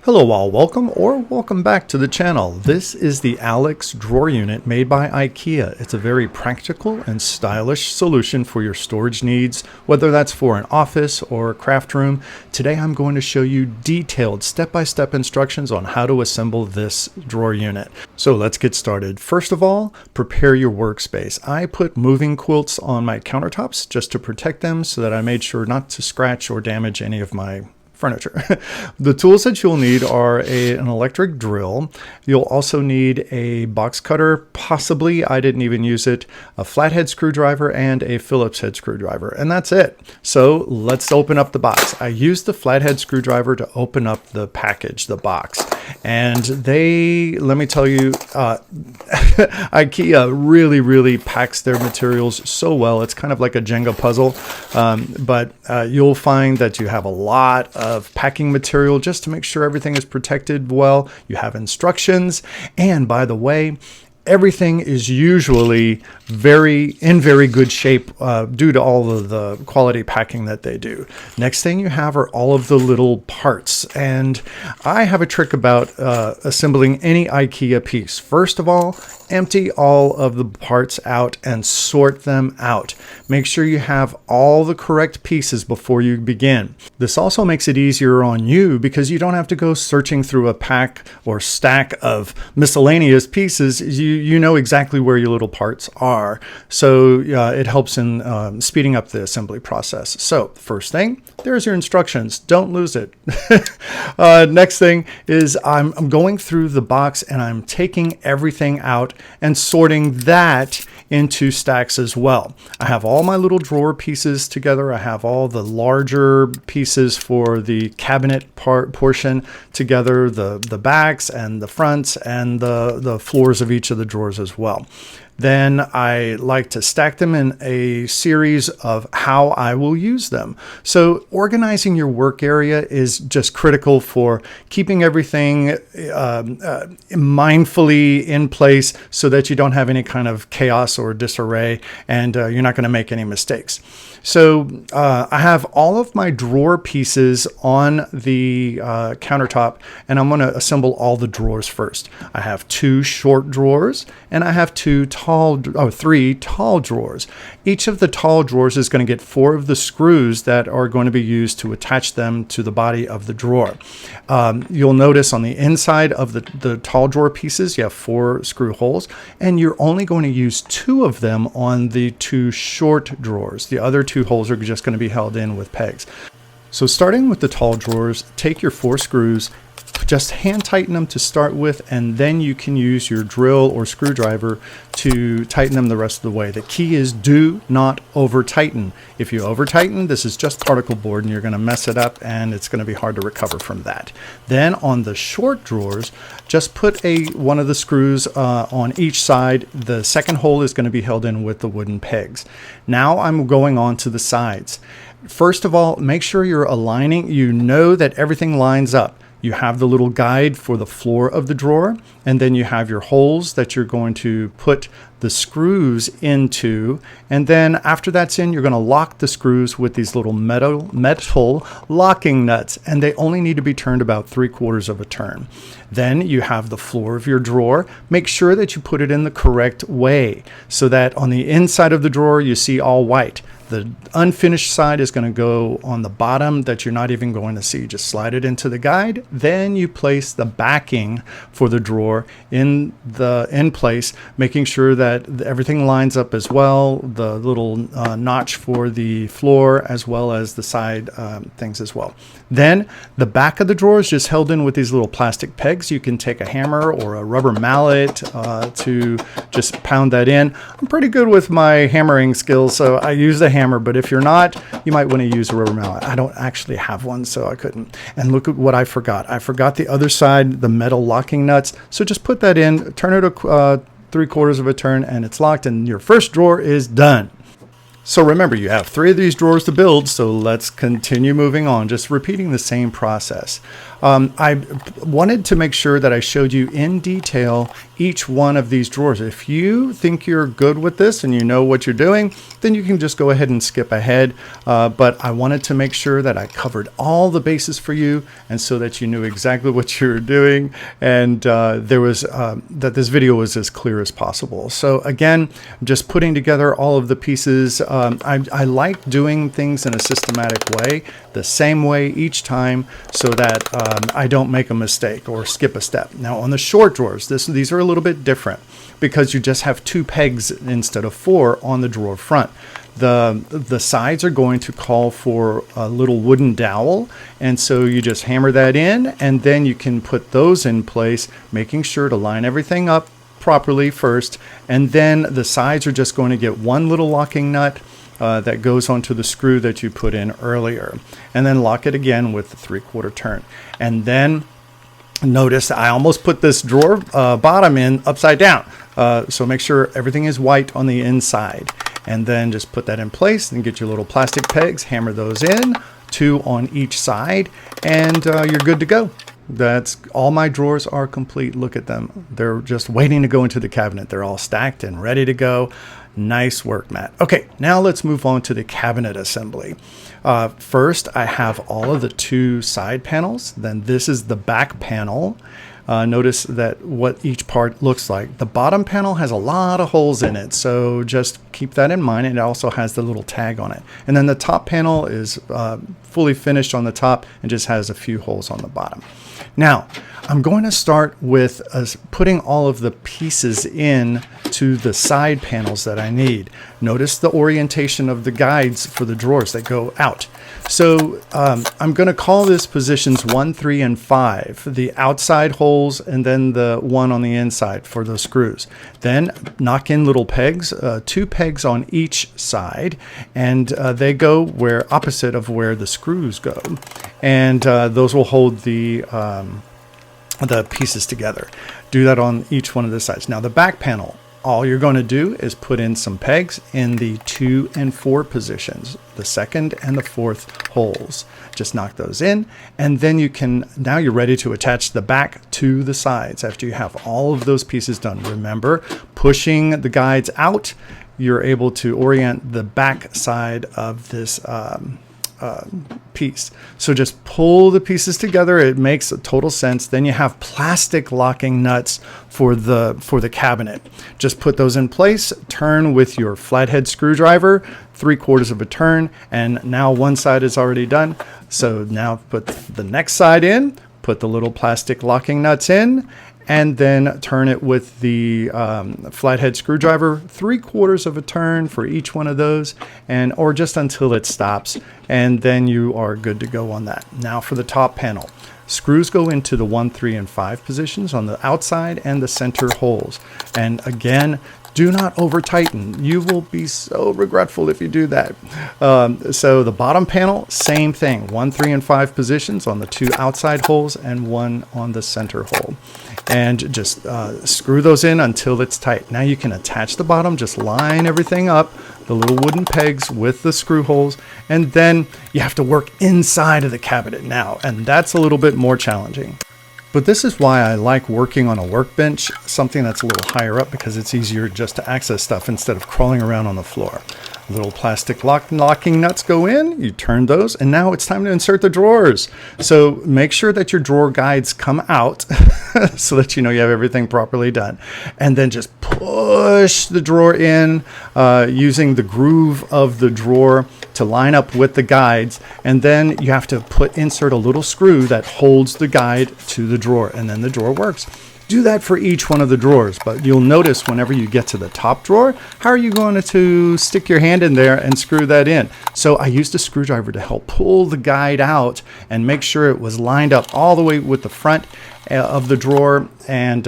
Hello all, welcome back to the channel. This is the Alex Drawer Unit made by IKEA. It's a very practical and stylish solution for your storage needs, whether that's for an office or a craft room. Today I'm going to show you detailed step-by-step instructions on how to assemble this drawer unit. So let's get started. First of all, prepare your workspace. I put moving quilts on my countertops just to protect them so that I made sure not to scratch or damage any of my furniture. The tools that you'll need are an electric drill. You'll also need a box cutter, possibly, I didn't even use it, a flathead screwdriver and a Phillips head screwdriver, and that's it. So let's open up the box. I used the flathead screwdriver to open up the package, the box, and let me tell you, IKEA really packs their materials so well. It's kind of like a Jenga puzzle, but you'll find that you have a lot of packing material just to make sure everything is protected well. You have instructions, and by the way, everything is usually in very good shape due to all of the quality packing that they do. Next thing you have are all of the little parts, and I have a trick about assembling any IKEA piece. First of all, empty all of the parts out and sort them out. Make sure you have all the correct pieces before you begin. This also makes it easier on you because you don't have to go searching through a pack or stack of miscellaneous pieces. You know exactly where your little parts are. So it helps in speeding up the assembly process. So first thing, there's your instructions. Don't lose it. Next thing is I'm going through the box and I'm taking everything out and sorting that into stacks as well. I have all my little drawer pieces together. I have all the larger pieces for the cabinet portion together, the backs and the fronts and the floors of each of the drawers as well. Then I like to stack them in a series of how I will use them. So organizing your work area is just critical for keeping everything mindfully in place so that you don't have any kind of chaos or disarray, and you're not going to make any mistakes. So I have all of my drawer pieces on the countertop, and I'm going to assemble all the drawers first. I have two short drawers and I have three tall drawers. Each of the tall drawers is going to get 4 of the screws that are going to be used to attach them to the body of the drawer. You'll notice on the inside of the tall drawer pieces, you have 4 screw holes, and you're only going to use 2 of them on the 2 short drawers. The other 2 holes are just going to be held in with pegs. So starting with the tall drawers, take your 4 screws, just hand tighten them to start with, and then you can use your drill or screwdriver to tighten them the rest of the way. The key is do not over tighten. If you over tighten, this is just particle board and you're going to mess it up, and it's going to be hard to recover from that. Then on the short drawers, just put one of the screws on each side. The second hole is going to be held in with the wooden pegs. Now I'm going on to the sides. First of all, make sure you're aligning. You know that everything lines up. You have the little guide for the floor of the drawer, and then you have your holes that you're going to put the screws into, and then after that's in, you're going to lock the screws with these little metal locking nuts, and they only need to be turned about 3/4 of a turn. Then you have the floor of your drawer. Make sure that you put it in the correct way so that on the inside of the drawer you see all white. The unfinished side is going to go on the bottom that you're not even going to see. Just slide it into the guide. Then you place the backing for the drawer in place, making sure that everything lines up as well. The little notch for the floor as well as the side things as well. Then the back of the drawer is just held in with these little plastic pegs. You can take a hammer or a rubber mallet to just pound that in. I'm pretty good with my hammering skills, so I use the hammer, but if you're not, you might want to use a rubber mallet. I don't actually have one, so I couldn't. And look at what I forgot. I forgot the other side, the metal locking nuts. So just put that in, turn it 3/4 of a turn, and it's locked, and your first drawer is done. So remember, you have 3 of these drawers to build, so let's continue moving on, just repeating the same process. I wanted to make sure that I showed you in detail each one of these drawers. If you think you're good with this and you know what you're doing, then you can just go ahead and skip ahead. But I wanted to make sure that I covered all the bases for you, and so that you knew exactly what you were doing, and that this video was as clear as possible. So again, just putting together all of the pieces. I like doing things in a systematic way, the same way each time, so that I don't make a mistake or skip a step. Now on the short drawers, these are a little bit different because you just have 2 pegs instead of 4 on the drawer front. The sides are going to call for a little wooden dowel, and so you just hammer that in, and then you can put those in place, making sure to line everything up properly first, and then the sides are just going to get one little locking nut that goes onto the screw that you put in earlier, and then lock it again with the 3/4 turn. And then notice I almost put this drawer bottom in upside down, so make sure everything is white on the inside, and then just put that in place and get your little plastic pegs, hammer those in, 2 on each side, and you're good to go. That's all. My drawers are complete. Look at them. They're just waiting to go into the cabinet. They're all stacked and ready to go. Nice work, Matt. Okay, now let's move on to the cabinet assembly. First, I have all of the 2 side panels. Then this is the back panel. Notice that what each part looks like. The bottom panel has a lot of holes in it, so just keep that in mind. It also has the little tag on it. And then the top panel is fully finished on the top and just has a few holes on the bottom. Now, I'm going to start with putting all of the pieces in to the side panels that I need. Notice the orientation of the guides for the drawers that go out. So I'm going to call this positions 1, 3, and 5, the outside holes, and then the one on the inside for the screws. Then knock in little pegs, 2 pegs on each side, and they go opposite of where the screws go, and those will hold the pieces together. Do that on each one of the sides. Now the back panel, all you're going to do is put in some pegs in the 2 and 4 positions, the 2nd and the 4th holes. Just knock those in, and then now you're ready to attach the back to the sides after you have all of those pieces done. Remember, pushing the guides out, you're able to orient the back side of this piece. So just pull the pieces together. It makes a total sense. Then you have plastic locking nuts for the cabinet. Just put those in place, turn with your flathead screwdriver, 3/4 of a turn, and now one side is already done. So now put the next side in, put the little plastic locking nuts in, and then turn it with the flathead screwdriver, 3/4 of a turn for each one of those, or just until it stops, and then you are good to go on that. Now for the top panel. Screws go into the 1, 3, and 5 positions on the outside and the center holes. And again, do not over tighten. You will be so regretful if you do that. So the bottom panel, same thing. 1, 3, and 5 positions on the 2 outside holes and 1 on the center hole. And just screw those in until it's tight. Now you can attach the bottom, just line everything up, the little wooden pegs with the screw holes, and then you have to work inside of the cabinet now, and that's a little bit more challenging. But this is why I like working on a workbench, something that's a little higher up, because it's easier just to access stuff instead of crawling around on the floor. Little plastic locking nuts go in, you turn those, and now it's time to insert the drawers. So make sure that your drawer guides come out so that you know you have everything properly done. And then just push the drawer in using the groove of the drawer to line up with the guides, and then you have to insert a little screw that holds the guide to the drawer, and then the drawer works. Do that for each one of the drawers, but you'll notice whenever you get to the top drawer, how are you going to stick your hand in there and screw that in? So I used a screwdriver to help pull the guide out and make sure it was lined up all the way with the front of the drawer, and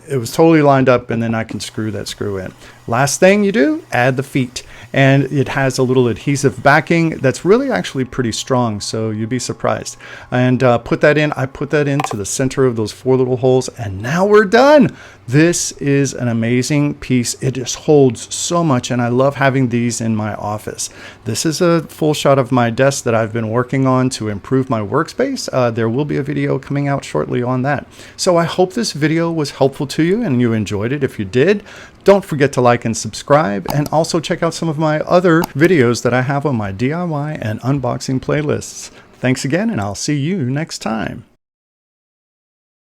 it was totally lined up, and then I can screw that screw in. Last thing you do, add the feet. and it has a little adhesive backing that's really actually pretty strong, so you'd be surprised. And put that in. I put that into the center of those 4 little holes, and now we're done. This is an amazing piece. It just holds so much, and I love having these in my office. This is a full shot of my desk that I've been working on to improve my workspace. There will be a video coming out shortly on that. So I hope this video was helpful to you and you enjoyed it. If you did, don't forget to like and subscribe, and also check out some of my other videos that I have on my DIY and unboxing playlists. Thanks again, and I'll see you next time.